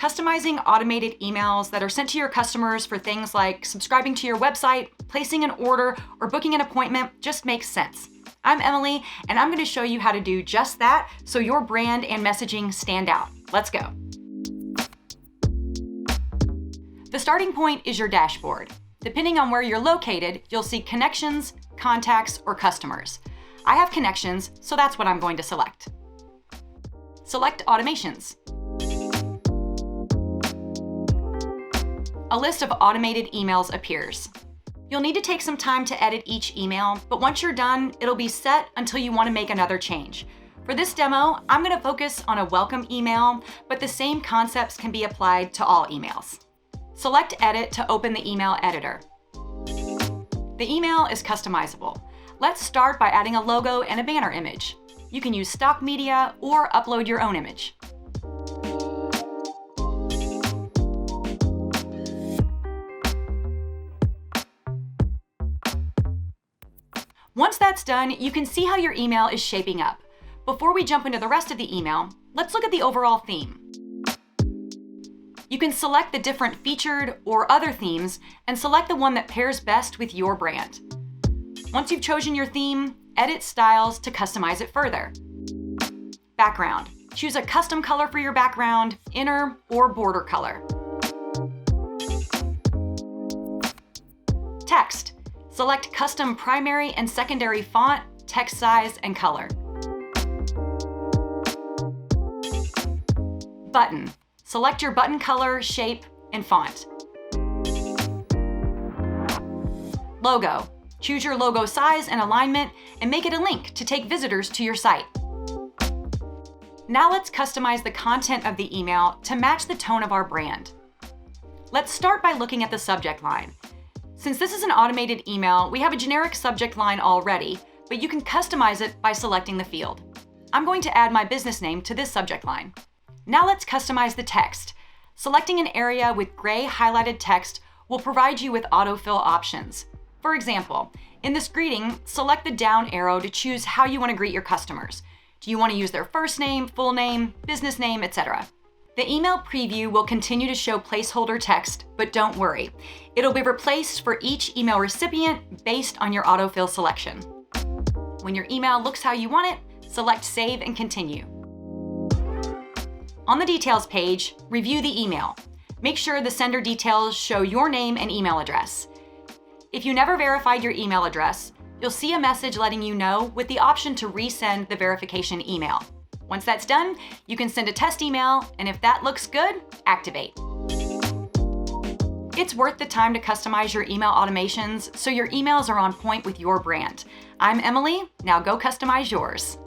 Customizing automated emails that are sent to your customers for things like subscribing to your website, placing an order, or booking an appointment just makes sense. I'm Emily, and I'm going to show you how to do just that so your brand and messaging stand out. Let's go. The starting point is your dashboard. Depending on where you're located, you'll see connections, contacts, or customers. I have connections, so that's what I'm going to select. Select automations. A list of automated emails appears. You'll need to take some time to edit each email, but once you're done, it'll be set until you want to make another change. For this demo, I'm going to focus on a welcome email, but the same concepts can be applied to all emails. Select Edit to open the email editor. The email is customizable. Let's start by adding a logo and a banner image. You can use stock media or upload your own image. Once that's done, you can see how your email is shaping up. Before we jump into the rest of the email, let's look at the overall theme. You can select the different featured or other themes and select the one that pairs best with your brand. Once you've chosen your theme, edit styles to customize it further. Background. Choose a custom color for your background, inner or border color. Text. Select custom primary and secondary font, text size, and color. Button. Select your button color, shape, and font. Logo. Choose your logo size and alignment and make it a link to take visitors to your site. Now let's customize the content of the email to match the tone of our brand. Let's start by looking at the subject line. Since this is an automated email, we have a generic subject line already, but you can customize it by selecting the field. I'm going to add my business name to this subject line. Now let's customize the text. Selecting an area with gray highlighted text will provide you with autofill options. For example, in this greeting, select the down arrow to choose how you want to greet your customers. Do you want to use their first name, full name, business name, etc.? The email preview will continue to show placeholder text, but don't worry. It'll be replaced for each email recipient based on your autofill selection. When your email looks how you want it, select Save and Continue. On the details page, review the email. Make sure the sender details show your name and email address. If you never verified your email address, you'll see a message letting you know with the option to resend the verification email. Once that's done, you can send a test email, and if that looks good, activate. It's worth the time to customize your email automations so your emails are on point with your brand. I'm Emily, now go customize yours.